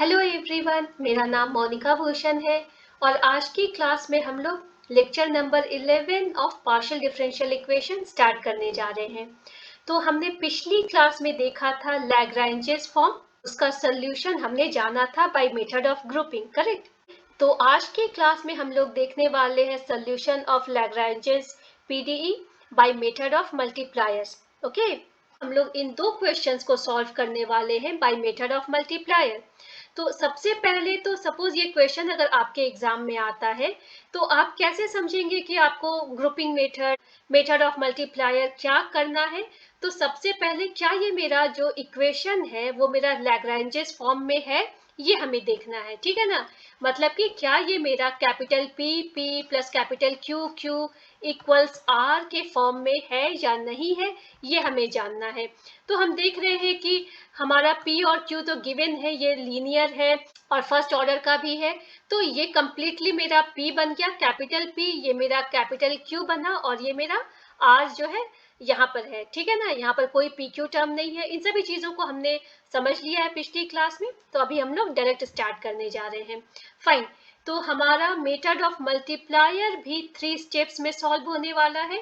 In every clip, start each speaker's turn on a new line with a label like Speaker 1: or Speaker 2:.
Speaker 1: Hello everyone, मेरा नाम मोनिका भूषण है और आज की क्लास में हम लोग lecture number 11 of partial differential equation start करने जा रहे हैं। तो हमने पिछली क्लास में देखा था लैग्रैंजेस फॉर्म, उसका सोल्यूशन हमने जाना था bye method of grouping, correct. तो आज की क्लास में हम लोग देखने वाले हैं solution of Lagrange's PDE by method of multipliers. Okay, हम लोग इन दो क्वेश्चंस को सॉल्व करने वाले हैं बाय मेथड ऑफ मल्टीप्लायर। तो सबसे पहले तो सपोज ये क्वेश्चन अगर आपके एग्जाम में आता है तो आप कैसे समझेंगे कि आपको grouping method, method of multiplier क्या करना है। तो सबसे पहले क्या ये मेरा जो इक्वेशन है वो मेरा लैग्रैंजेस फॉर्म में है, ये हमें देखना है, ठीक है ना। मतलब कि क्या ये मेरा capital P plus capital Q equals R के फॉर्म में है या नहीं है, ये हमें जानना है। तो हम देख रहे हैं कि हमारा P और Q तो गिवन है, ये लीनियर है और फर्स्ट ऑर्डर का भी है। तो ये कंप्लीटली मेरा P बन गया कैपिटल P, ये मेरा कैपिटल Q बना और ये मेरा R जो है यहाँ पर है, ठीक है ना। यहाँ पर कोई PQ टर्म नहीं है। इन सभी चीज़ों को हमने समझ लिया है पिछली क्लास में। तो अभी हम लोग डायरेक्ट स्टार्ट करने जा रहे हैं। फाइन, तो हमारा मेथड ऑफ मल्टीप्लायर भी 3 स्टेप्स में सॉल्व होने वाला है।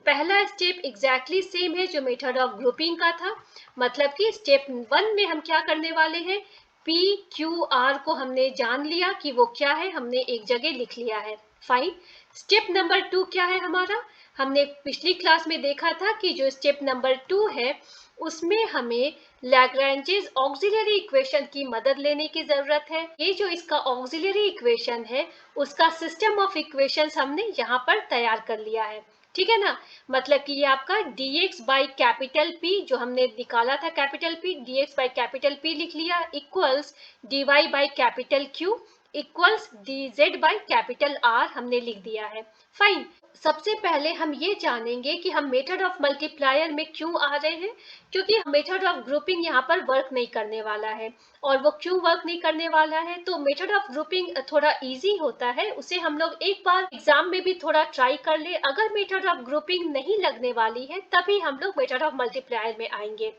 Speaker 1: पहला स्टेप एग्जैक्टली सेम है जो मेथड ऑफ ग्रुपिंग का था। मतलब कि स्टेप 1 में हम क्या करने वाले हैं, P Q R को हमने जान लिया कि वो क्या है, हमने एक जगह लिख लिया है। फाइन, स्टेप नंबर 2 क्या है हमारा, हमने पिछली क्लास में देखा था कि जो स्टेप नंबर 2 है उसमें हमें लैग्रैंजेस ऑक्सिलरी इक्वेशन की मदद लेने की जरूरत है। ये जो इसका ऑक्सिलरी इक्वेशन है उसका सिस्टम ऑफ इक्वेशंस हमने यहाँ पर तैयार कर लिया है, ठीक है ना। मतलब कि ये आपका dx बाई कैपिटल P जो हमने निकाला था capital P, dx by capital P लिख लिया equals dy by capital Q equals dz by capital R हमने लिख दिया है। फाइन, सबसे पहले हम ये जानेंगे कि हम मेथड ऑफ मल्टीप्लायर में क्यों आ रहे हैं, क्योंकि मेथड ऑफ ग्रुपिंग यहाँ पर वर्क नहीं करने वाला है। और वो क्यों वर्क नहीं करने वाला है, तो मेथड ऑफ ग्रुपिंग थोड़ा इजी होता है, उसे हम लोग एक बार एग्जाम में भी थोड़ा ट्राई कर ले। अगर मेथड ऑफ ग्रुपिंग नहीं लगने वाली है तभी हम लोग मेथड ऑफ मल्टीप्लायर में आएंगे।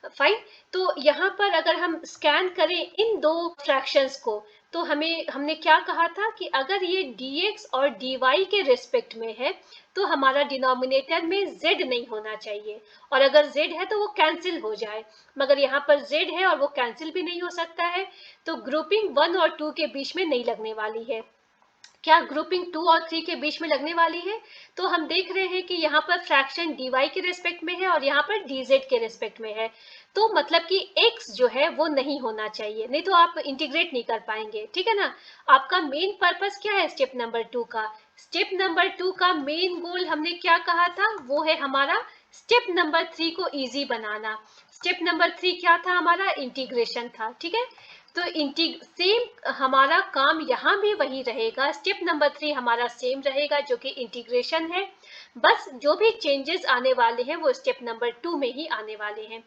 Speaker 1: फाइन, तो यहाँ पर अगर हम स्कैन करें इन दो फ्रैक्शंस को तो हमने क्या कहा था कि अगर ये dx और dy के रिस्पेक्ट में है तो हमारा डिनोमिनेटर में z नहीं होना चाहिए, और अगर z है तो वो कैंसिल हो जाए। मगर यहाँ पर z है और वो कैंसिल भी नहीं हो सकता है, तो ग्रुपिंग 1 और 2 के बीच में नहीं लगने वाली है। क्या ग्रुपिंग 2 और 3 के बीच में लगने वाली है, तो हम देख रहे हैं कि यहाँ पर फ्रैक्शन dy के रिस्पेक्ट में है और यहाँ पर dz के रिस्पेक्ट में है। तो मतलब कि x जो है वो नहीं होना चाहिए, नहीं तो आप इंटीग्रेट नहीं कर पाएंगे, ठीक है ना। आपका मेन पर्पस क्या है स्टेप नंबर 2 का, स्टेप नंबर 2 का मेन गोल हमने क्या कहा था, वो है हमारा स्टेप नंबर 3 को इजी बनाना। स्टेप नंबर 3 क्या था हमारा, इंटीग्रेशन था, ठीक है। तो सेम हमारा काम यहाँ भी वही रहेगा, स्टेप नंबर 3 हमारा सेम रहेगा जो कि इंटीग्रेशन है। बस जो भी चेंजेस आने वाले हैं वो स्टेप नंबर 2 में ही आने वाले हैं।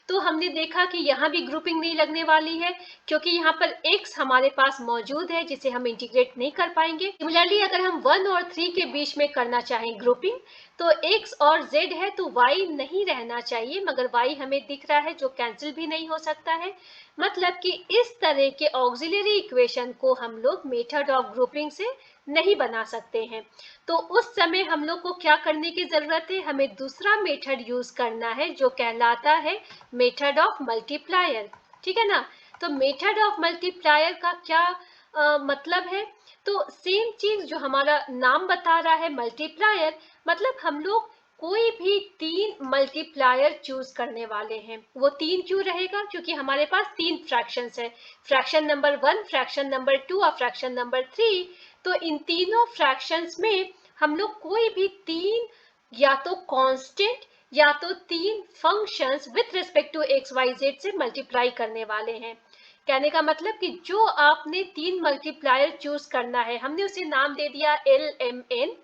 Speaker 1: तो हमने देखा कि यहाँ भी ग्रुपिंग नहीं लगने वाली है क्योंकि यहाँ पर x हमारे पास मौजूद है जिसे हम इंटीग्रेट नहीं कर पाएंगे। सिमिलरली अगर हम 1 और 3 के बीच में करना चाहें ग्रुपिंग तो x और z है तो y नहीं रहना चाहिए, मगर y हमें दिख रहा है जो कैंसिल भी नहीं हो सकता है। मतलब कि इस तरह के ऑक्सिलरी इक्वेशन को हम लोग मेथड ऑफ ग्रुपिंग से नहीं बना सकते हैं। तो उस समय हम लोग को क्या करने की जरूरत है, हमें दूसरा मेथड यूज करना है जो कहलाता है मेथड ऑफ मल्टीप्लायर, ठीक है ना। तो मेथड ऑफ मल्टीप्लायर का क्या मतलब है, तो सेम चीज जो हमारा नाम बता रहा है मल्टीप्लायर, मतलब हम लोग कोई भी 3 मल्टीप्लायर चूज करने वाले हैं। वो 3 क्यों रहेगा, क्योंकि हमारे पास 3 फ्रैक्शंस है, फ्रैक्शन नंबर 1, फ्रैक्शन नंबर 2 और फ्रैक्शन नंबर 3। तो इन तीनों फ्रैक्शंस में हम लोग कोई भी 3 या तो कांस्टेंट या तो 3 functions with respect to x y z से मल्टीप्लाई करने वाले हैं। कहने का मतलब कि जो आपने 3 मल्टीप्लायर चूज करना है, हमने उसे नाम दे दिया LMN।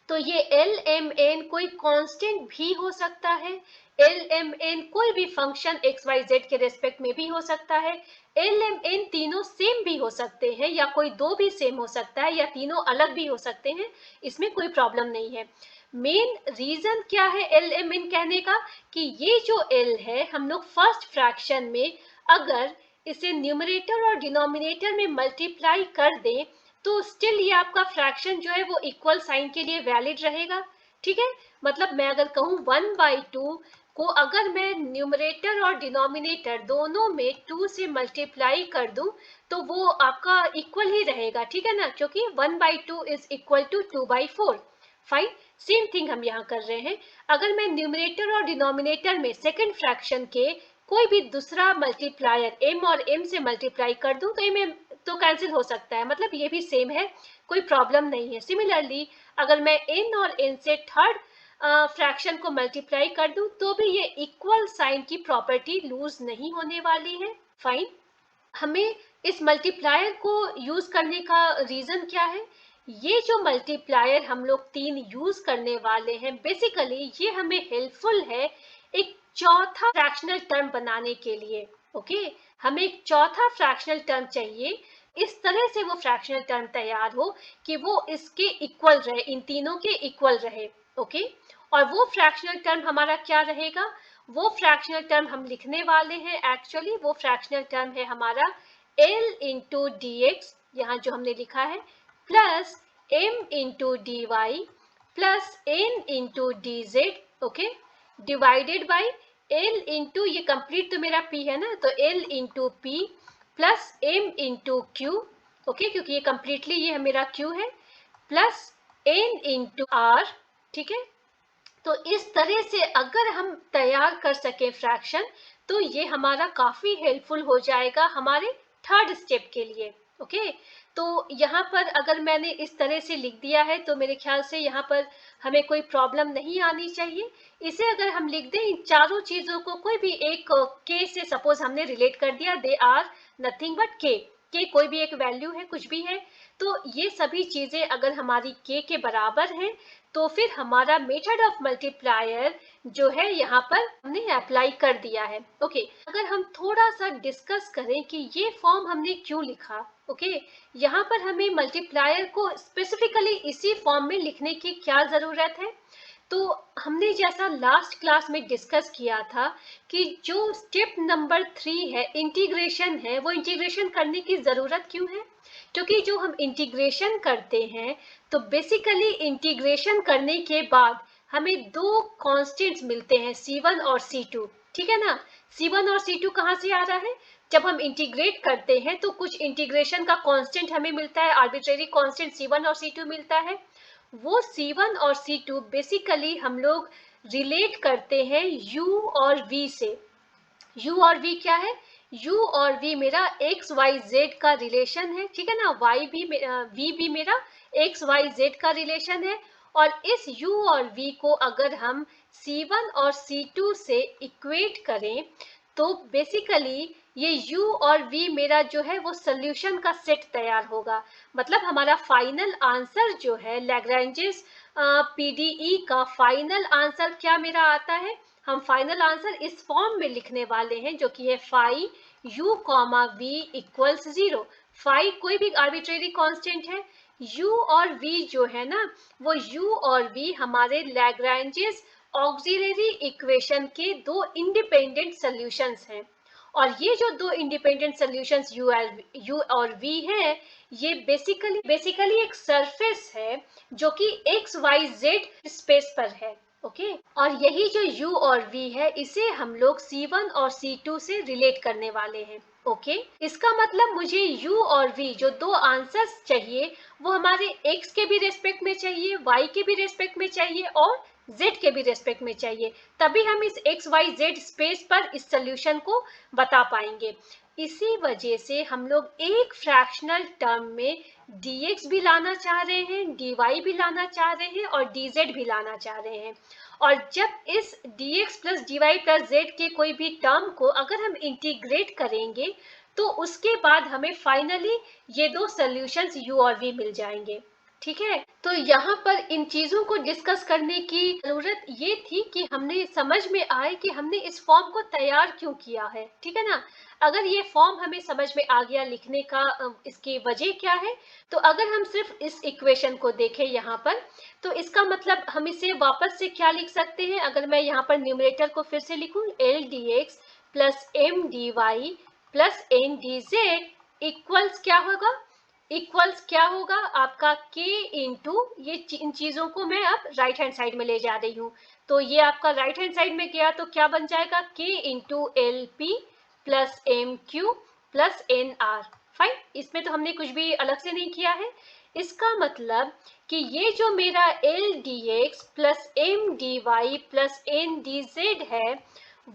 Speaker 1: तो ये LMN कोई कांस्टेंट भी हो सकता है, LMN कोई भी फंक्शन एक्स वाई जेड के रेस्पेक्ट में भी हो सकता है, LMN तीनों सेम भी हो सकते हैं या कोई दो भी सेम हो सकता है या तीनों अलग भी हो सकते हैं, इसमें कोई प्रॉब्लम नहीं है। मेन रीजन क्या है LMN कहने का, कि ये जो L है हम लोग फर्स्ट फ्रैक्शन में अगर इसे न्यूमरेटर और डिनोमिनेटर में मल्टीप्लाई कर दें तो स्टिल ये आपका फ्रैक्शन जो है वो इक्वल साइन के लिए वैलिड रहेगा। ठीक है, मतलब मैं अगर कहूँ 1/2 को अगर मैं न्यूमरेटर और डिनोमिनेटर दोनों में 2 से मल्टीप्लाई कर दूं तो वो आपका इक्वल ही रहेगा। ठीक है ना, क्योंकि 1/2 is equal to 2/4। Fine, same thing हम यहाँ कर रहे हैं। अगर मैं न्यूमरेटर और डिनोमिनेटर में सेकंड फ्रैक्शन के कोई भी दूसरा मल्टीप्लायर m और m से मल्टीप्लाई कर दूं तो m तो कैंसिल हो सकता है, मतलब ये भी सेम है, कोई प्रॉब्लम नहीं है। सिमिलरली अगर मैं n और n से थर्ड फ्रैक्शन को मल्टीप्लाई कर दूं तो भी ये इक्वल साइन की प्रॉपर्टी लूज नहीं होने वाली है। फाइन, हमें इस मल्टीप्लायर को यूज करने का रीजन क्या है? ये जो मल्टीप्लायर हम लोग 3 यूज करने वाले हैं, बेसिकली ये हमें हेल्पफुल है एक चौथा फ्रैक्शनल टर्म बनाने के लिए। ओके, हमें एक चौथा फ्रैक्शनल टर्म चाहिए, इस तरह से वो फ्रैक्शनल टर्म तैयार हो कि वो इसके इक्वल रहे, इन तीनों के इक्वल रहे। ओके, और वो फ्रैक्शनल टर्म हमारा क्या रहेगा? वो फ्रैक्शनल टर्म हम लिखने वाले हैं, एक्चुअली वो फ्रैक्शनल टर्म है हमारा L इंटू डी एक्स, यहाँ जो हमने लिखा है, plus M into d y plus N into d z. Okay, divided by L into, ये कंप्लीट तो मेरा P है ना, तो L इंटू P plus M into Q। Okay, क्योंकि ये कंप्लीटली ये मेरा Q है, प्लस N इंटू R। ठीक है, तो इस तरह से अगर हम तैयार कर सकें फ्रैक्शन तो ये हमारा काफी हेल्पफुल हो जाएगा हमारे थर्ड स्टेप के लिए। ओके, तो यहाँ पर अगर मैंने इस तरह से लिख दिया है तो मेरे ख्याल से यहाँ पर हमें कोई प्रॉब्लम नहीं आनी चाहिए। इसे अगर हम लिख दें, इन चारों चीजों को कोई भी एक के से सपोज हमने रिलेट कर दिया, दे आर नथिंग बट के कोई भी एक वैल्यू है, कुछ भी है, तो ये सभी चीजें अगर हमारी के बराबर हैं तो फिर हमारा मेथड ऑफ मल्टीप्लायर जो है यहाँ पर हमने अप्लाई कर दिया है। ओके, अगर हम थोड़ा सा डिस्कस करें कि ये फॉर्म हमने क्यों लिखा। ओके, यहाँ पर हमें मल्टीप्लायर को स्पेसिफिकली इसी फॉर्म में लिखने की क्या जरूरत है? तो हमने जैसा लास्ट क्लास में डिस्कस किया था कि जो स्टेप नंबर 3 है, इंटीग्रेशन है, वो इंटीग्रेशन करने की जरूरत क्यों है? क्योंकि जो हम इंटीग्रेशन करते हैं तो बेसिकली इंटीग्रेशन करने के बाद हमें दो कांस्टेंट्स मिलते हैं, C1 और C2। ठीक है ना, C1 और C2 कहाँ से आ रहा है? जब हम इंटीग्रेट करते हैं तो कुछ इंटीग्रेशन का कांस्टेंट हमें मिलता है, आर्बिट्रेरी कांस्टेंट C1 और C2 मिलता है। वो C1 और C2 बेसिकली हम लोग रिलेट करते हैं U और V से। U और V क्या है? U और V मेरा एक्स वाई जेड का रिलेशन है। ठीक है ना, V भी मेरा एक्स वाई जेड का रिलेशन है। और इस U और V को अगर हम C1 और C2 से इक्वेट करें तो बेसिकली ये U और V मेरा जो है वो सोल्यूशन का सेट तैयार होगा। मतलब हमारा फाइनल आंसर जो है लैग्रेंजेस PDE का फाइनल आंसर क्या मेरा आता है? हम फाइनल आंसर इस फॉर्म में लिखने वाले हैं जो कि है phi u comma v equals 0। Phi कोई भी आर्बिट्रेरी कांस्टेंट है, u और v जो है ना, वो u और v हमारे लैग्रेंजेस ऑक्सिलरी इक्वेशन के दो इंडिपेंडेंट सॉल्यूशंस हैं। और ये जो दो इंडिपेंडेंट सॉल्यूशंस u और v है, ये बेसिकली एक सरफेस है जो कि x y z स्पेस पर है। ओके, और यही जो u और v है इसे हम लोग C1 और C2 से रिलेट करने वाले हैं। ओके, इसका मतलब मुझे u और v जो दो आंसर्स चाहिए वो हमारे x के भी रेस्पेक्ट में चाहिए, y के भी रेस्पेक्ट में चाहिए और z के भी रेस्पेक्ट में चाहिए, तभी हम इस x y z स्पेस पर इस सोल्यूशन को बता पाएंगे। इसी वजह से हम लोग एक फ्रैक्शनल टर्म में dx भी लाना चाह रहे हैं, dy भी लाना चाह रहे हैं और dz भी लाना चाह रहे हैं। और जब इस dx plus dy plus z के कोई भी टर्म को अगर हम इंटीग्रेट करेंगे तो उसके बाद हमें फाइनली ये दो सॉल्यूशंस u और v मिल जाएंगे। ठीक है, तो यहाँ पर इन चीजों को डिस्कस करने की जरूरत ये थी कि हमने समझ में आए कि हमने इस फॉर्म को तैयार क्यों किया है। ठीक है ना, अगर ये फॉर्म हमें समझ में आ गया लिखने का, इसकी वजह क्या है, तो अगर हम सिर्फ इस इक्वेशन को देखें यहाँ पर तो इसका मतलब हम इसे वापस से क्या लिख सकते हैं? अगर मैं यहाँ पर न्यूमरेटर को फिर से लिखूं, L dx plus M dy plus n d z equals क्या होगा आपका k इंटू ये इन चीजों को मैं अब राइट हैंड साइड में ले जा रही हूँ, तो ये आपका राइट हैंड साइड में गया तो क्या बन जाएगा k into l p plus m q plus n r. Fine, इसमें तो हमने कुछ भी अलग से नहीं किया है। इसका मतलब कि ये जो मेरा l d x plus m d y plus n d z है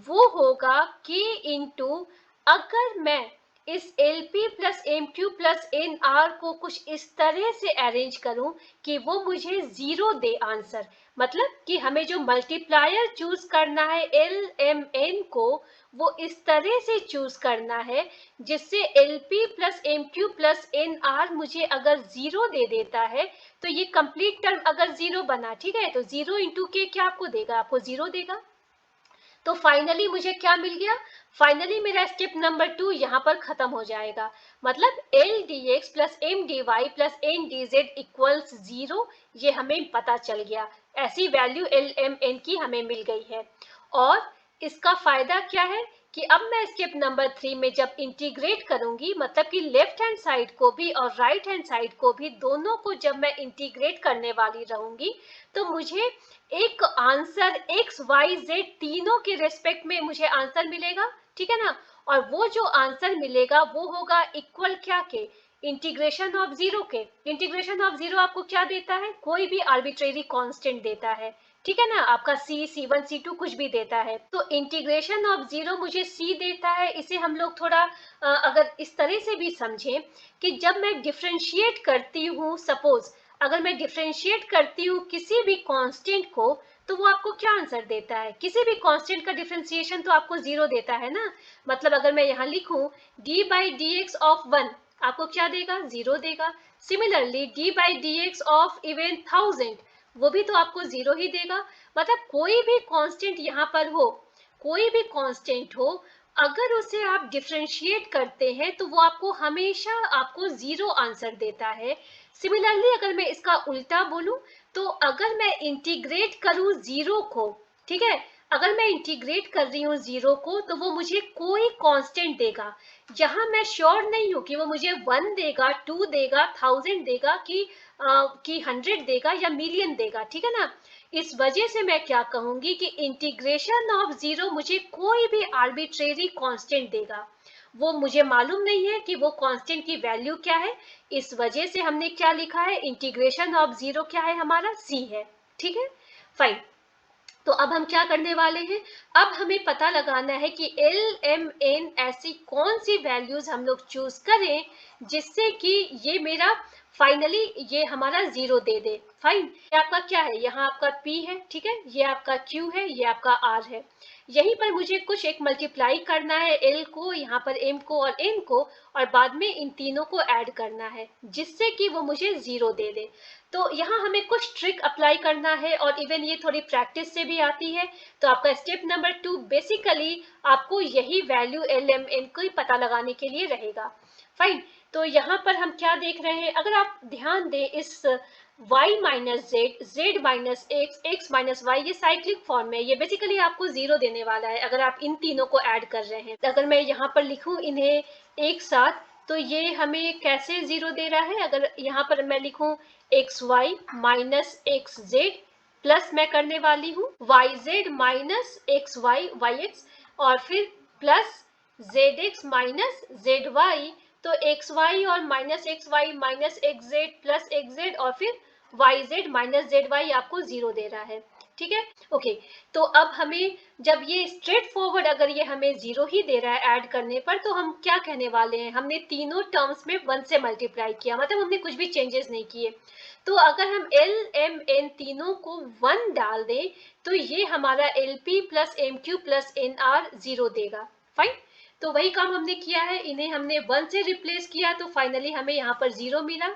Speaker 1: वो होगा k इंटू, अगर मैं इस l p plus m q plus n r को कुछ इस तरह से अरेंज करूं कि वो मुझे जीरो दे आंसर, मतलब कि हमें जो मल्टीप्लायर चूज करना है एल एम एन को वो इस तरह से चूज करना है जिससे l p plus m q plus n r मुझे अगर जीरो दे देता है तो ये कंप्लीट टर्म अगर जीरो बना, ठीक है, तो जीरो इंटू के क्या आपको देगा, आपको जीरो देगा। तो फाइनली मुझे क्या मिल गया, फाइनली मेरा स्टेप नंबर 2 यहाँ पर खत्म हो जाएगा, मतलब l d x plus m d y plus n d z equals zero, ये हमें पता चल गया, ऐसी वैल्यू एल एम एन की हमें मिल गई है। और इसका फायदा क्या है कि अब मैं स्टेप नंबर 3 में जब इंटीग्रेट करूंगी, मतलब कि लेफ्ट हैंड साइड को भी और राइट हैंड साइड को भी दोनों को जब मैं इंटीग्रेट करने वाली रहूंगी तो मुझे एक आंसर एक्स वाई जेड तीनों के रेस्पेक्ट में मुझे आंसर मिलेगा, ठीक है ना। और वो जो आंसर मिलेगा वो होगा इक्वल क्या के, इंटीग्रेशन ऑफ जीरो के। इंटीग्रेशन ऑफ जीरो आपको क्या देता है, कोई भी आर्बिट्रेरी कांस्टेंट देता है, ठीक है ना, आपका C1 C2 कुछ भी देता है। तो इंटीग्रेशन ऑफ जीरो मुझे C देता है। इसे हम लोग थोड़ा अगर इस तरह से भी समझें कि जब मैं डिफ्रेंशिएट करती हूँ, सपोज अगर मैं डिफ्रेंशिएट करती हूँ किसी भी कांस्टेंट को तो वो आपको क्या आंसर देता है, किसी भी कांस्टेंट का डिफ्रेंशिएशन तो आपको जीरो देता है ना। मतलब अगर मैं यहाँ लिखूं d by D x of 1 आपको क्या देगा, जीरो देगा। Similarly d by D x of even 1000 वो भी तो आपको जीरो ही देगा। मतलब कोई भी कांस्टेंट यहाँ पर हो, कोई भी कांस्टेंट हो, अगर उसे आप डिफ्रेंशिएट करते हैं तो वो आपको हमेशा आपको जीरो आंसर देता है। सिमिलरली अगर मैं इसका उल्टा बोलूं तो अगर मैं इंटीग्रेट करूं जीरो को, ठीक है, अगर मैं इंटीग्रेट कर रही हूँ जीरो को तो वो मुझे कोई कांस्टेंट देगा। यहाँ मैं श्योर नहीं हूँ कि वो मुझे 1 देगा, 2 देगा, 1000 देगा कि 100 देगा या मिलियन देगा, ठीक है ना। इस वजह से मैं क्या कहूंगी कि इंटीग्रेशन ऑफ जीरो मुझे कोई भी आर्बिट्रेरी कांस्टेंट देगा, वो मुझे मालूम नहीं है कि वो कांस्टेंट की वैल्यू क्या है। इस वजह से हमने क्या लिखा है, इंटीग्रेशन ऑफ जीरो क्या है हमारा, C है, ठीक है, फाइन। तो अब हम क्या करने वाले हैं, अब हमें पता लगाना है कि एल एम एन ऐसी कौन सी वैल्यूज हम लोग चूज करें जिससे कि ये मेरा फाइनली ये हमारा जीरो दे दे। फाइन, ये आपका क्या है, यहाँ आपका P है, ठीक है, ये आपका Q है, ये आपका R है। यहीं पर मुझे कुछ एक मल्टीप्लाई करना है L को, यहाँ पर M को और N को, और बाद में इन तीनों को ऐड करना है जिससे कि वो मुझे जीरो दे दे। तो यहाँ हमें कुछ ट्रिक अप्लाई करना है और इवन ये थोड़ी प्रैक्टिस से भी आती है। तो आपका स्टेप नंबर 2 बेसिकली आपको यही वैल्यू एल एम एन को ही पता लगाने के लिए रहेगा। फाइन, तो यहाँ पर हम क्या देख रहे हैं, अगर आप ध्यान दें इस y minus z, z minus x, x minus y, ये साइक्लिक फॉर्म में, ये बेसिकली आपको जीरो देने वाला है अगर आप इन तीनों को ऐड कर रहे हैं। अगर मैं यहाँ पर लिखूं इन्हें एक साथ तो ये हमें कैसे जीरो दे रहा है, अगर यहाँ पर मैं लिखूं x y minus x z plus मैं करने वाली हूँ y z minus x y y x और फिर plus z x minus z y, तो एक्स वाई और minus x y minus x z plus x z और फिर y z minus z y आपको जीरो दे रहा है, ठीक है, ओके। तो अब हमें जब ये स्ट्रेट फॉरवर्ड अगर ये हमें जीरो ही दे रहा है ऐड करने पर, तो हम क्या कहने वाले हैं, हमने तीनों टर्म्स में 1 से मल्टीप्लाई किया, मतलब हमने कुछ भी चेंजेस नहीं किए। तो अगर हम एल एम एन तीनों को 1 डाल दें तो ये हमारा l p plus m q plus n r zero देगा। फाइन, तो वही काम हमने किया है, इन्हें हमने 1 से रिप्लेस किया तो फाइनली हमें यहाँ पर जीरो मिला।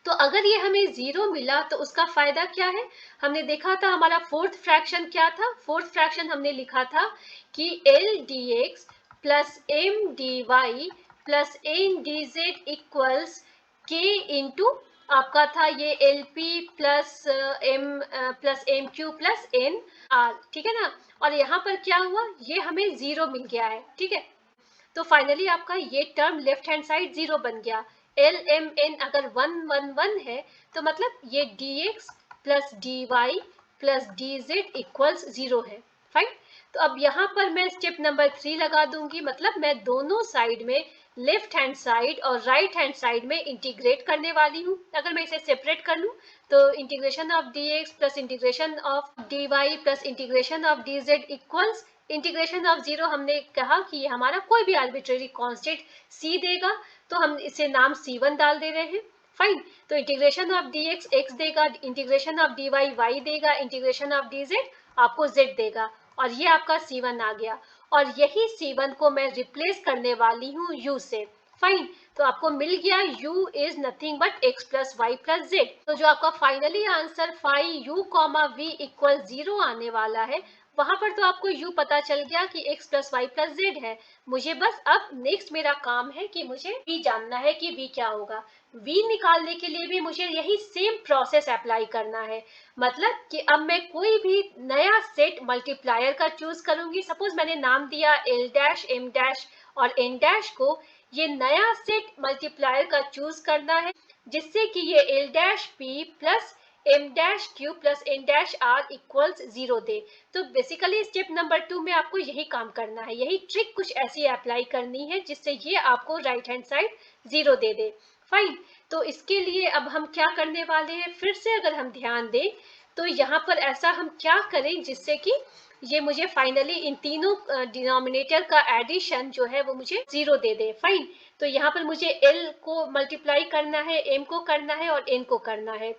Speaker 1: तो अगर ये हमें जीरो मिला तो उसका फायदा क्या है, हमने देखा था हमारा फोर्थ फ्रैक्शन क्या था, फोर्थ फ्रैक्शन हमने लिखा था कि l d x plus m d y plus n d z equals के इंटू आपका था ये l p plus m q plus n r, ठीक है ना। और यहाँ पर क्या हुआ, ये हमें जीरो मिल गया है, ठीक है। तो फाइनली आपका ये टर्म लेफ्ट हैंड साइड 0 बन गया। एल एम एन अगर 1 1 1 है तो मतलब ये dx plus dy plus dz equals 0 है। फाइन। तो अब यहाँ पर मैं स्टेप नंबर 3 लगा दूंगी, मतलब मैं दोनों साइड में लेफ्ट हैंड साइड और राइट हैंड साइड में इंटीग्रेट करने वाली हूँ। अगर मैं इसे सेपरेट कर लूँ तो integration of dx plus integration of dy plus integration of dz equals integration of 0। हमने कहा कि ये हमारा कोई भी आर्बिट्रेरी कांस्टेंट c देगा, तो हम इसे नाम c1 डाल दे रहे हैं। फाइन। तो इंटीग्रेशन ऑफ dx x देगा, इंटीग्रेशन ऑफ dy y देगा, इंटीग्रेशन ऑफ dz आपको z देगा, और ये आपका c1 आ गया। और यही c1 को मैं रिप्लेस करने वाली हूँ u से। फाइन। तो आपको मिल गया u is nothing but x plus y plus z. तो जो आपका finally answer phi u comma v equal 0 आने वाला है, वहां पर तो आपको u पता चल गया कि x plus y plus z है। मुझे बस अब नेक्स्ट मेरा काम है कि मुझे v जानना है कि v क्या होगा। v निकालने के लिए भी मुझे यही सेम प्रोसेस अप्लाई करना है, मतलब कि अब मैं कोई भी नया सेट मल्टीप्लायर का चूज करूंगी। सपोज मैंने नाम दिया l डैश m डैश और n डैश को, ये नया सेट मल्टीप्लायर का चूज करना है जिससे कि ये l dash p plus m dash q plus n dash r equals 0 दे। तो बेसिकली स्टेप नंबर 2 में आपको यही काम करना है, यही ट्रिक कुछ ऐसी अप्लाई करनी है जिससे ये आपको राइट हैंड साइड 0 दे दे। फाइन। तो इसके लिए अब हम क्या करने वाले हैं, फिर से अगर हम ध्यान दें तो यहाँ पर ऐसा हम क्या करें जिससे कि ये मुझे फाइनली इन तीनों डिनोमिनेटर का एडिशन जो है वो मुझे 0 दे दे। फाइन। तो यहाँ पर मुझे l को मल्टीप्लाई करना है, m को करना है और n को करना है।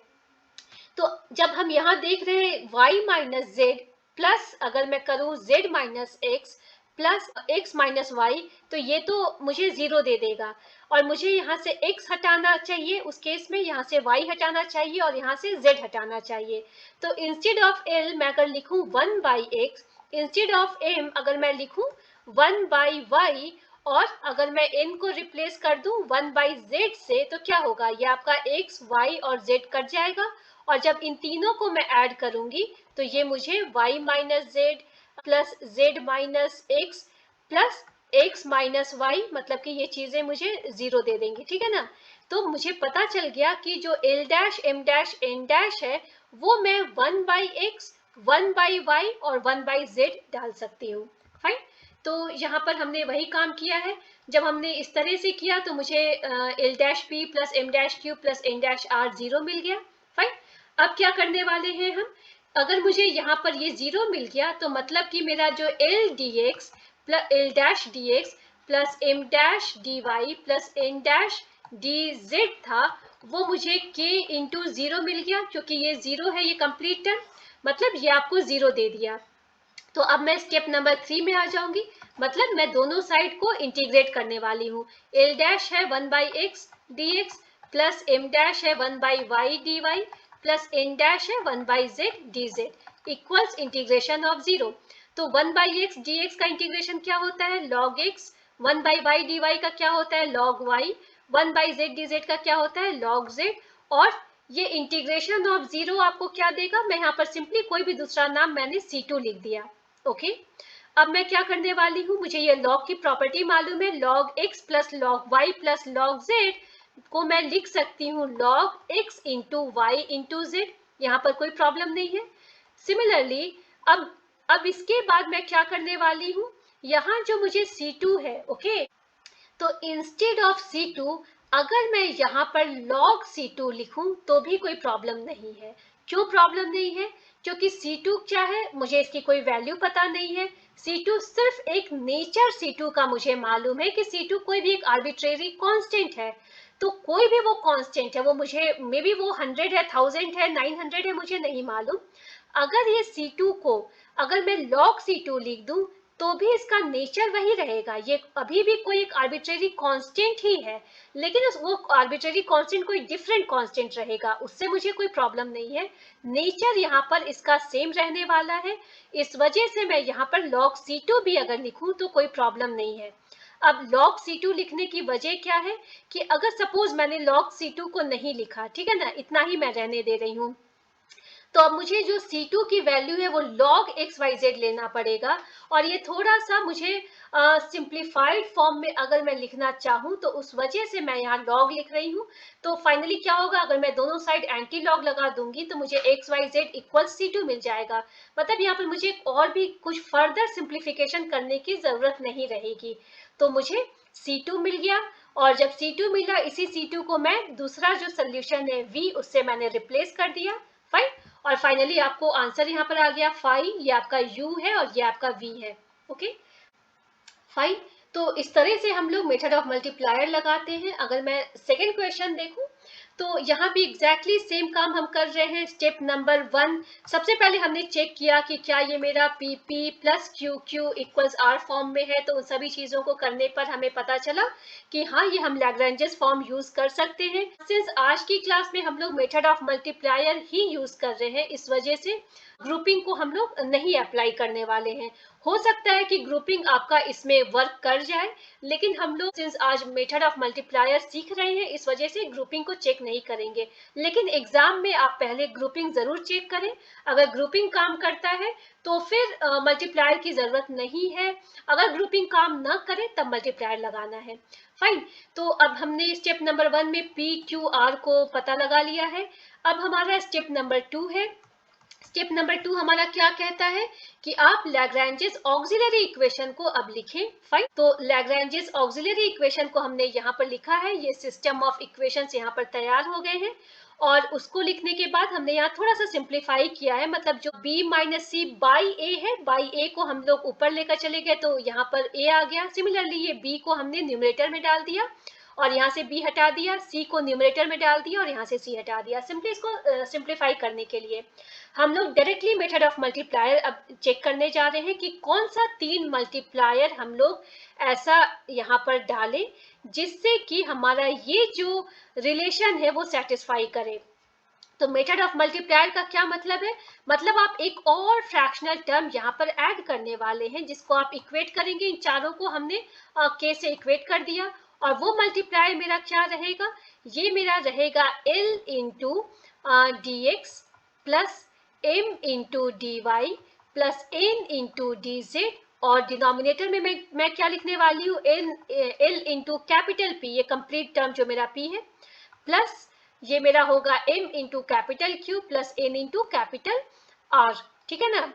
Speaker 1: तो जब हम यहाँ देख रहे हैं y माइनस जेड प्लस अगर मैं करूँ z minus x plus x minus y, तो ये तो मुझे 0 दे देगा, और मुझे यहाँ से x हटाना चाहिए, उस केस में यहाँ से y हटाना चाहिए और यहाँ से z हटाना चाहिए। तो इंस्टेड ऑफ l मैं अगर लिखूँ 1 by x, instead of m अगर मैं लिखूँ 1 बाई वाई, और अगर मैं n को रिप्लेस कर दूं 1 बाई जेड से, तो क्या होगा, ये आपका x, y और z कट जाएगा, और जब इन तीनों को मैं ऐड करूंगी तो ये मुझे y minus z plus z minus x plus x minus y, मतलब कि ये चीजें मुझे 0 दे देंगी। ठीक है ना। तो मुझे पता चल गया कि जो l dash m dash n dash है वो मैं 1 बाई एक्स, 1 बाई वाई और 1 बाई जेड डाल सकती हूँ। फाइन। तो यहाँ पर हमने वही काम किया है। जब हमने इस तरह से किया तो मुझे l dash p plus m dash q plus n dash r 0 मिल गया। फाइन। अब क्या करने वाले हैं हम, अगर मुझे यहाँ पर ये 0 मिल गया तो मतलब कि मेरा जो l dx plus l dash dx plus m dash dy plus n dash dz था वो मुझे k इंटू 0 मिल गया, क्योंकि ये 0 है, ये कंप्लीट टर्म, मतलब ये आपको 0 दे दिया। तो अब मैं स्टेप नंबर 3 में आ जाऊंगी, मतलब मैं दोनों साइड को इंटीग्रेट करने वाली हूँ। l डैश है 1 by x d x plus m dash है 1 by y d y plus n dash है 1 by z d z equals integration of 0। तो 1 बाई एक्स डी एक्स का इंटीग्रेशन क्या होता है, log x. 1 by y d y का क्या होता है, log y. 1 by z d z का क्या होता है, लॉग जेड। और ये इंटीग्रेशन ऑफ 0 आपको क्या देगा, मैं यहाँ पर सिंपली कोई भी दूसरा नाम मैंने C2 लिख दिया। ओके। अब मैं क्या करने वाली हूँ, मुझे ये लॉग की प्रॉपर्टी मालूम है, log x plus log y plus log z को मैं लिख सकती हूँ log x into y into z, यहाँ पर कोई प्रॉब्लम नहीं है। सिमिलरली अब इसके बाद मैं क्या करने वाली हूँ, यहाँ जो मुझे C2 है, ओके, तो इंस्टेड ऑफ C2 अगर मैं यहाँ पर log C2 लिखूं तो भी कोई प्रॉब्लम नहीं है। क्यों प्रॉब्लम नहीं है, क्योंकि C2 क्या है, मुझे इसकी कोई वैल्यू पता नहीं है। C2 सिर्फ एक नेचर C2 का मुझे मालूम है कि C2 कोई भी एक आर्बिट्रेरी कांस्टेंट है। तो कोई भी वो कांस्टेंट है, वो मुझे मे बी वो 100 है, 1000 है, 900 है, मुझे नहीं मालूम। अगर ये C2 को अगर मैं log C2 लिख दूं तो भी इसका नेचर वही रहेगा, ये अभी भी कोई एक आर्बिट्रेरी कांस्टेंट ही है, लेकिन वो आर्बिट्रेरी कांस्टेंट कोई डिफरेंट कांस्टेंट रहेगा, उससे मुझे कोई प्रॉब्लम नहीं है। नेचर यहाँ पर इसका सेम रहने वाला है, इस वजह से मैं यहाँ पर log C2 भी अगर लिखूं तो कोई प्रॉब्लम नहीं है। अब log C2 लिखने की वजह क्या है कि अगर सपोज मैंने log C2 को नहीं लिखा, ठीक है ना, इतना ही मैं रहने दे रही हूँ, तो अब मुझे जो C2 की वैल्यू है वो log XYZ लेना पड़ेगा, और ये थोड़ा सा मुझे सिंप्लीफाइड फॉर्म में अगर मैं लिखना चाहूँ तो उस वजह से मैं यहाँ log लिख रही हूँ। तो फाइनली क्या होगा, अगर मैं दोनों साइड एंटी लॉग लगा दूंगी तो मुझे XYZ इक्वल C2 मिल जाएगा। मतलब यहाँ पर मुझे और भी कुछ फर्दर सिंप्लीफिकेशन करने की जरूरत नहीं रहेगी। तो मुझे C2 मिल गया, और जब C2 मिला, इसी C2 को मैं दूसरा जो सोल्यूशन है V, उससे मैंने रिप्लेस कर दिया। फाइन, और फाइनली आपको आंसर यहाँ पर आ गया 5। ये आपका U है और ये आपका V है। ओके फाइन, तो इस तरह से हम लोग मेथड ऑफ मल्टीप्लायर लगाते हैं। अगर मैं सेकेंड क्वेश्चन देखूं तो यहाँ भी एग्जैक्टली सेम काम हम कर रहे हैं। स्टेप नंबर 1, सबसे पहले हमने चेक किया कि क्या ये मेरा PP plus QQ equals R form में है। तो उन सभी चीज़ों को करने पर हमें पता चला कि हाँ, ये हम लैग्रेंजेस फॉर्म यूज़ कर सकते हैं। सिंस आज की क्लास में हम लोग method of multiplier he use कर रहे हैं, इस वजह से ग्रुपिंग को हम लोग नहीं अप्लाई करने वाले हैं। हो सकता है कि ग्रुपिंग आपका इसमें वर्क कर जाए, लेकिन हम लोग सिंस आज मेथड ऑफ मल्टीप्लायर सीख रहे हैं, इस वजह से ग्रुपिंग को चेक नहीं करेंगे। लेकिन एग्जाम में आप पहले ग्रुपिंग जरूर चेक करें। अगर ग्रुपिंग काम करता है तो फिर मल्टीप्लायर की जरूरत नहीं है। अगर ग्रुपिंग काम न करे तब मल्टीप्लायर लगाना है। फाइन, तो अब हमने स्टेप नंबर 1 में PQR को पता लगा लिया है। अब हमारा स्टेप नंबर 2 है। स्टेप नंबर 2 हमारा क्या कहता है कि आप लैग्रेंजेस ऑक्सिलरी इक्वेशन को अब लिखें। फाइन, तो लैग्रेंजेस ऑक्सिलरी इक्वेशन को हमने यहाँ पर लिखा है। ये सिस्टम ऑफ इक्वेशंस यहाँ पर तैयार हो गए हैं, और उसको लिखने के बाद हमने यहाँ थोड़ा सा सिंप्लीफाई किया है। मतलब जो B minus C by A है, बाई A को हम लोग ऊपर लेकर चले गए तो यहाँ पर A आ गया। सिमिलरली ये B को हमने न्यूमरेटर में डाल दिया और यहाँ से B हटा दिया, C को न्यूमरेटर में डाल दिया और यहाँ से C हटा दिया। सिंपली इसको सिंप्लीफाई करने के लिए हम लोग डायरेक्टली मेथड ऑफ मल्टीप्लायर अब चेक करने जा रहे हैं कि कौन सा 3 मल्टीप्लायर हम लोग ऐसा यहाँ पर डालें जिससे कि हमारा ये जो रिलेशन है वो सेटिस्फाई करे। तो मेथड ऑफ मल्टीप्लायर का क्या मतलब है, मतलब आप एक और फ्रैक्शनल टर्म यहाँ पर ऐड करने वाले हैं जिसको आप इक्वेट करेंगे। इन चारों को हमने K से इक्वेट कर दिया, और वो मल्टीप्लायर मेरा क्या रहेगा, ये मेरा रहेगा L into dx plus m into dy plus n into dz, और डिनोमिनेटर में मैं क्या लिखने वाली हूँ, L इंटू कैपिटल P, ये कंप्लीट टर्म जो मेरा P है, प्लस ये मेरा होगा m into capital Q plus n into capital R। ठीक है ना।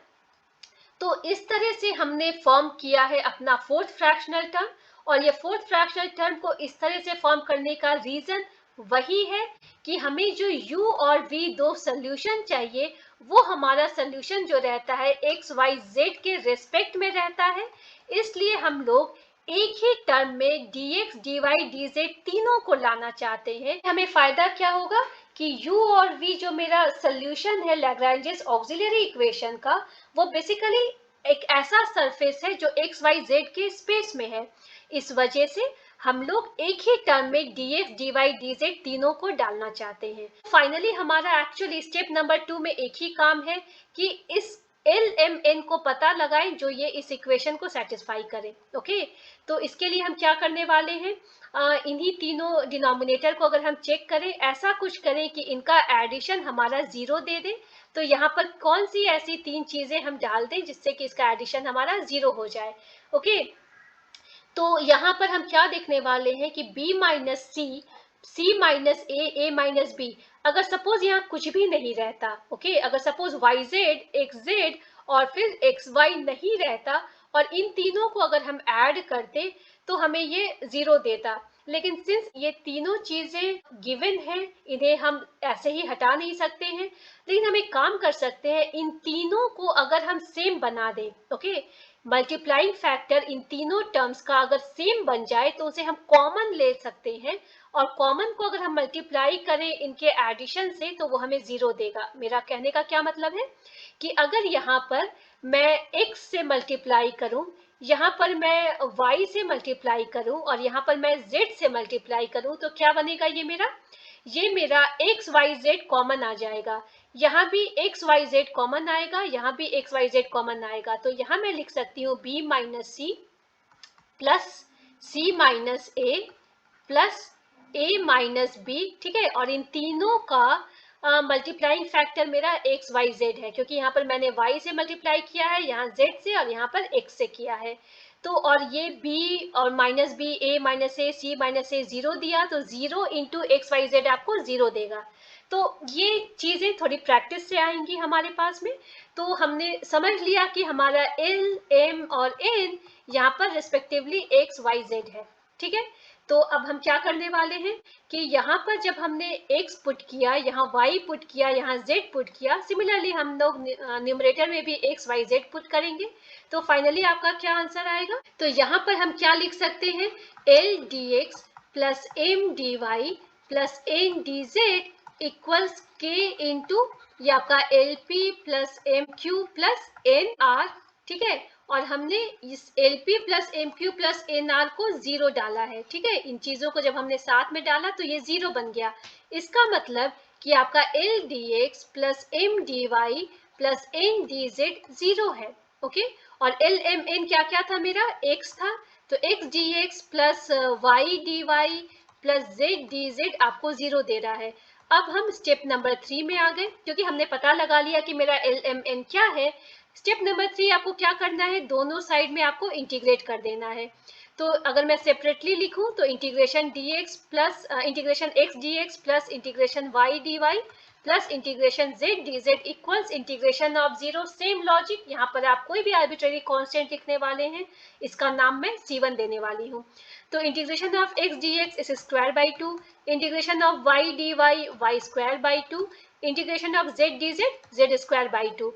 Speaker 1: तो इस तरह से हमने फॉर्म किया है अपना फोर्थ फ्रैक्शनल टर्म, और ये फोर्थ फ्रैक्शनल टर्म को इस तरह से फॉर्म करने का रीजन वही है कि हमें जो u और v दो सोल्यूशन चाहिए, वो हमारा सोल्यूशन जो रहता है XYZ के रेस्पेक्ट में रहता है। इसलिए हम लोग एक ही टर्म में dx, dy, dz तीनों को लाना चाहते हैं। हमें फायदा क्या होगा कि u और v जो मेरा सोल्यूशन है लैग्रेंजेस ऑक्सिलरी इक्वेशन का, वो बेसिकली एक ऐसा सरफेस है जो XYZ के स्पेस में है। इस वजह से हम लोग एक ही टर्म में dx, dy, dz तीनों को डालना चाहते हैं। फाइनली हमारा एक्चुअली स्टेप नंबर 2 में एक ही काम है कि इस LMN को पता लगाएं जो ये इस इक्वेशन को सेटिस्फाई करे। ओके, तो इसके लिए हम क्या करने वाले हैं, इन्हीं तीनों डिनोमिनेटर को अगर हम चेक करें, ऐसा कुछ करें कि इनका एडिशन हमारा 0 दे दे। तो यहाँ पर कौन सी ऐसी 3 चीजें हम डाल दें जिससे कि इसका एडिशन हमारा 0 हो जाए। ओके, तो यहाँ पर हम क्या देखने वाले हैं कि B minus C, C minus A minus B, अगर सपोज यहाँ कुछ भी नहीं रहता, ओके, अगर सपोज YZ, XZ और फिर XY नहीं रहता और इन तीनों को अगर हम ऐड करते तो हमें ये 0 देता। लेकिन सिंस ये तीनों चीजें गिवन है, इन्हें हम ऐसे ही हटा नहीं सकते हैं, लेकिन हम एक काम कर सकते हैं, इन तीनों को अगर हम सेम बना दें, ओके, मल्टीप्लाइंग फैक्टर इन तीनों टर्म्स का अगर सेम बन जाए तो उसे हम कॉमन ले सकते हैं, और कॉमन को अगर हम मल्टीप्लाई करें इनके एडिशन से तो वो हमें 0 देगा। मेरा कहने का क्या मतलब है कि अगर यहाँ पर मैं x से मल्टीप्लाई करूं, यहाँ पर मैं y से मल्टीप्लाई करूं और यहाँ पर मैं z से मल्टीप्लाई करूं, तो क्या बनेगा, ये मेरा XYZ कॉमन आ जाएगा। यहाँ भी XYZ कॉमन आएगा, यहाँ भी XYZ कॉमन आएगा। तो यहाँ मैं लिख सकती हूँ B minus C plus C minus A plus A minus B। ठीक है, और इन तीनों का मल्टीप्लाइंग फैक्टर मेरा एक्स वाई जेड है, क्योंकि यहाँ पर मैंने y से मल्टीप्लाई किया है, यहाँ z से, और यहाँ पर x से किया है। तो और ये b और minus B, a minus A, C minus A, 0 दिया, तो 0 इंटू एक्स वाई जेड आपको 0 देगा। तो ये चीज़ें थोड़ी प्रैक्टिस से आएंगी हमारे पास में। तो हमने समझ लिया कि हमारा एल, एम और एन यहाँ पर रिस्पेक्टिवली एक्स वाई जेड है, ठीक है। तो अब हम क्या करने वाले हैं कि यहाँ पर जब हमने x पुट किया, यहाँ y पुट किया, यहाँ z पुट किया, सिमिलरली हम लोग न्यूमरेटर में भी x y z पुट करेंगे। तो फाइनली आपका क्या आंसर आएगा? तो यहाँ पर हम क्या लिख सकते हैं, l dx plus m dy plus n dz equals k into ये आपका l p plus m q plus n r, ठीक है। और हमने इस l p plus m q plus n r को 0 डाला है, ठीक है। इन चीजों को जब हमने साथ में डाला तो ये 0 बन गया। इसका मतलब कि आपका l d x plus m d y plus n d z 0 है, ओके। और एल एम एन क्या क्या था मेरा, x था, तो x d x plus y d y plus z d z आपको 0 दे रहा है। अब हम स्टेप नंबर 3 में आ गए, क्योंकि हमने पता लगा लिया कि मेरा एल एम एन क्या है। स्टेप नंबर 3 आपको क्या करना है, दोनों साइड में आपको इंटीग्रेट कर देना है। तो अगर मैं सेपरेटली लिखूं तो integration dx plus integration x dx plus integration y dy plus integration z dz equals integration of 0। Same logic, यहाँ पर आप कोई भी आर्बिट्रेरी कांस्टेंट लिखने वाले हैं, इसका नाम मैं c1 देने वाली हूँ। तो इंटीग्रेशन ऑफ x dx इस square by 2, integration of y dy y square by 2, integration of z dz z square by 2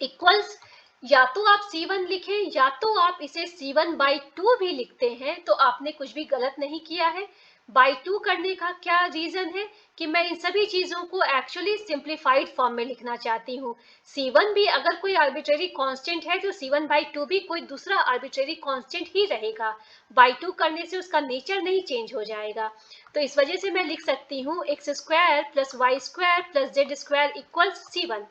Speaker 1: equals, या तो आप C1 लिखें या तो आप इसे C1/2 भी लिखते हैं, तो आपने कुछ भी गलत नहीं किया है। बाई 2 करने का क्या रीजन है कि मैं इन सभी चीजों को एक्चुअली सिंप्लीफाइड फॉर्म में लिखना चाहती हूँ। C1 भी अगर कोई आर्बिट्रेरी कांस्टेंट है तो C1/2 भी कोई दूसरा आर्बिट्रेरी कांस्टेंट ही रहेगा। बाई 2 करने से उसका नेचर नहीं चेंज हो जाएगा। तो इस वजह से मैं लिख सकती हूँ x square plus y square plus z square equals C1।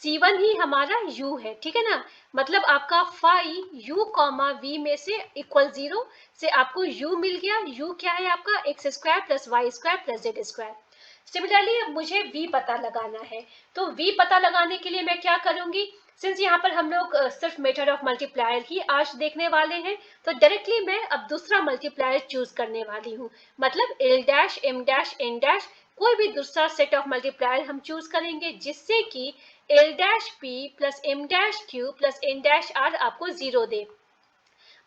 Speaker 1: C1 ही हमारा u है, ठीक है ना। मतलब आपका फाई u कॉमा वी में से इक्वल 0 से आपको u मिल गया। u क्या है आपका, x square plus y square plus z square. Similarly अब मुझे v पता लगाना है, तो v पता लगाने के लिए मैं क्या करूंगी, सिंस यहाँ पर हम लोग सिर्फ मेथड ऑफ मल्टीप्लायर ही आज देखने वाले हैं, तो डायरेक्टली मैं अब दूसरा मल्टीप्लायर चूज करने वाली हूँ। मतलब l dash, m dash, n dash, कोई भी दूसरा सेट ऑफ मल्टीप्लायर हम चूज करेंगे जिससे कि l dash p plus m dash q plus n dash r आपको 0 दे।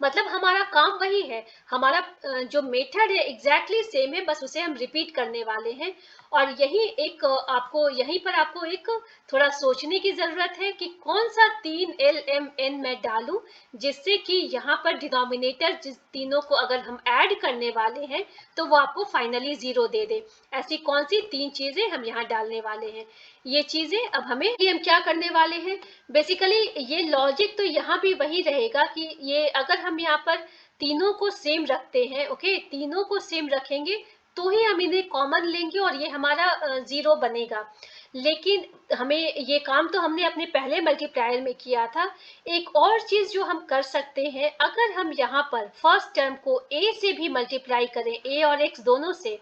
Speaker 1: मतलब हमारा काम वही है, हमारा जो मेथड है एग्जैक्टली सेम है, बस उसे हम रिपीट करने वाले हैं। और यही एक आपको यहीं पर आपको एक थोड़ा सोचने की जरूरत है कि कौन सा 3 एल एम एन मैं डालूं जिससे कि यहाँ पर डिनोमिनेटर जिस तीनों को अगर हम ऐड करने वाले हैं तो वो आपको फाइनली 0 दे दे। ऐसी कौन सी 3 चीजें हम यहाँ डालने वाले हैं, ये चीजें अब हम क्या करने वाले हैं। बेसिकली ये लॉजिक तो यहाँ भी वही रहेगा कि ये अगर हम यहाँ पर तीनों को सेम रखते हैं, ओके, तीनों को सेम रखेंगे तो ही हम इन्हें कॉमन लेंगे और ये हमारा 0 बनेगा। लेकिन हमें ये काम तो हमने अपने पहले मल्टीप्लायर में किया था। एक और चीज जो हम कर सकते हैं, अगर हम यहाँ पर फर्स्ट टर्म को a से भी मल्टीप्लाई करें, a और x दोनों से,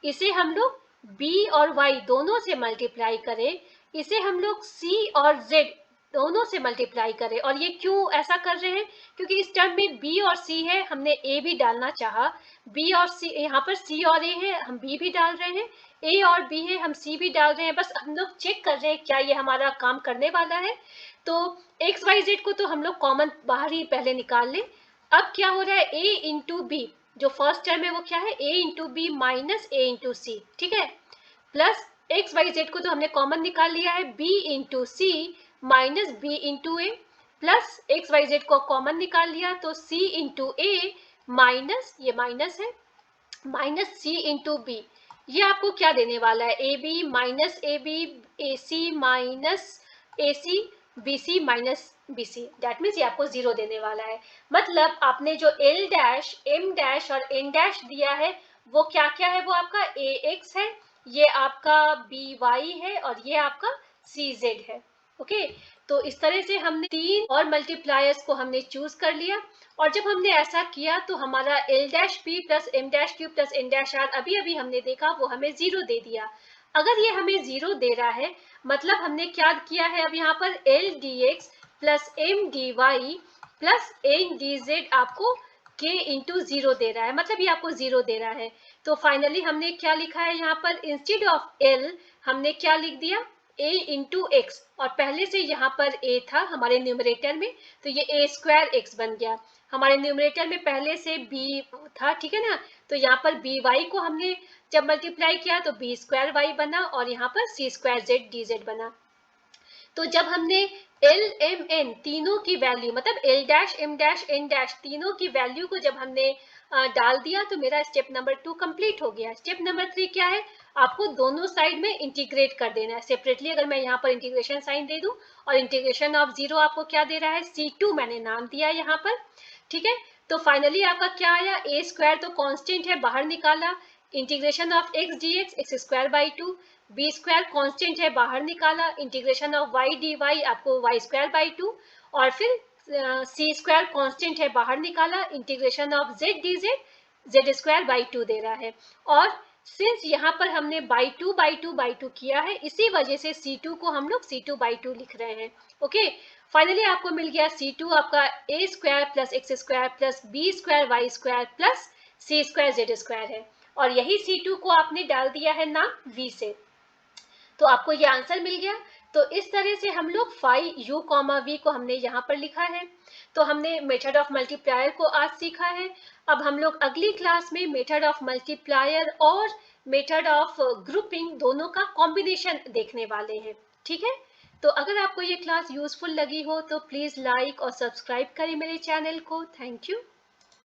Speaker 1: इसे हम लोग b और y दोनों से मल्टीप्लाई करें, इसे हम लोग c और z दोनों से मल्टीप्लाई करें। और ये क्यों ऐसा कर रहे हैं, क्योंकि इस टर्म में b और c है, हमने a भी डालना चाहा, b और c, यहाँ पर c और a है, हम b भी डाल रहे हैं, a और b है, हम c भी डाल रहे हैं। बस हम लोग चेक कर रहे हैं क्या ये हमारा काम करने वाला है। तो x y z को तो हम लोग कॉमन बाहर ही पहले निकाल लें। अब क्या हो रहा है, a इंटू बी, जो फर्स्ट टर्म है वो क्या है, a into B minus a into C, ठीक है, प्लस एक्स वाई जेड को तो हमने कॉमन निकाल लिया है, b into c minus b into a, plus x y z को कॉमन निकाल लिया तो c इंटू ए माइनस, ये माइनस है, माइनस सी इंटू बी। ये आपको क्या देने वाला है, a b minus a b, a C minus A c, b c minus b c, that means ये आपको 0 देने वाला है। मतलब आपने जो एल डैश, एम डैश और एन डैश दिया है वो क्या क्या है, वो आपका ए एक्स है, ये आपका बी वाई है और ये आपका सी जेड है, ओके। तो इस तरह से हमने 3 और मल्टीप्लायर्स को हमने चूज कर लिया। और जब हमने ऐसा किया तो हमारा l dash p plus m dash q plus n dash r अभी अभी हमने देखा वो हमें 0 दे दिया। अगर ये हमें 0 दे रहा है, मतलब हमने क्या किया है, अब यहाँ पर l d x plus m d y plus n d z आपको k इंटू 0 दे रहा है, मतलब ये आपको 0 दे रहा है। तो फाइनली हमने क्या लिखा है यहाँ पर, इंस्टेड ऑफ l हमने क्या लिख दिया, a इंटू एक्स, और पहले से यहाँ पर a था हमारे न्यूमरेटर में, तो ये a स्क्वायर x बन गया। हमारे न्यूमरेटर में पहले से b था, ठीक है ना, तो यहाँ पर बी वाई को हमने जब मल्टीप्लाई किया तो बी स्क्वायर वाई बना, और यहाँ पर सी स्क्वायर जेड डी जेड बना। तो जब हमने एल एम एन तीनों की वैल्यू, मतलब l dash m dash n dash तीनों की वैल्यू को जब हमने डाल दिया, तो मेरा स्टेप नंबर 2 कंप्लीट हो गया। स्टेप नंबर 3 क्या है, आपको दोनों साइड में इंटीग्रेट कर देना है सेपरेटली। अगर मैं यहाँ पर इंटीग्रेशन साइन दे दूं, और इंटीग्रेशन ऑफ 0 आपको क्या दे रहा है, C2 मैंने नाम दिया यहाँ पर, ठीक है। तो फाइनली आपका क्या आया, ए स्क्वायर तो कांस्टेंट है, बाहर निकाला, integration of x d x square by 2, b square constant है, बाहर निकाला, integration of y d y आपको वाई स्क्वायर बाई 2, और फिर सी स्क्वायर कांस्टेंट है, बाहर निकाला, integration of z d z z square by 2 दे रहा है। और सिंस यहाँ पर हमने बाई टू किया है, इसी वजह से C2 को हम लोग C2/2 लिख रहे हैं। ओके, फाइनली आपको मिल गया C2 आपका a square plus x square plus b square y square plus c square z square है, और यही C2 को आपने डाल दिया है नाम v से, तो आपको ये आंसर मिल गया। तो इस तरह से हम लोग फाई u कॉमा v को हमने यहाँ पर लिखा है। तो हमने मेथड ऑफ मल्टीप्लायर को आज सीखा है। अब हम लोग अगली क्लास में मेथड ऑफ मल्टीप्लायर और मेथड ऑफ ग्रुपिंग दोनों का कॉम्बिनेशन देखने वाले हैं, ठीक है। तो अगर आपको ये क्लास यूजफुल लगी हो तो प्लीज लाइक और सब्सक्राइब करें मेरे चैनल को। Thank you.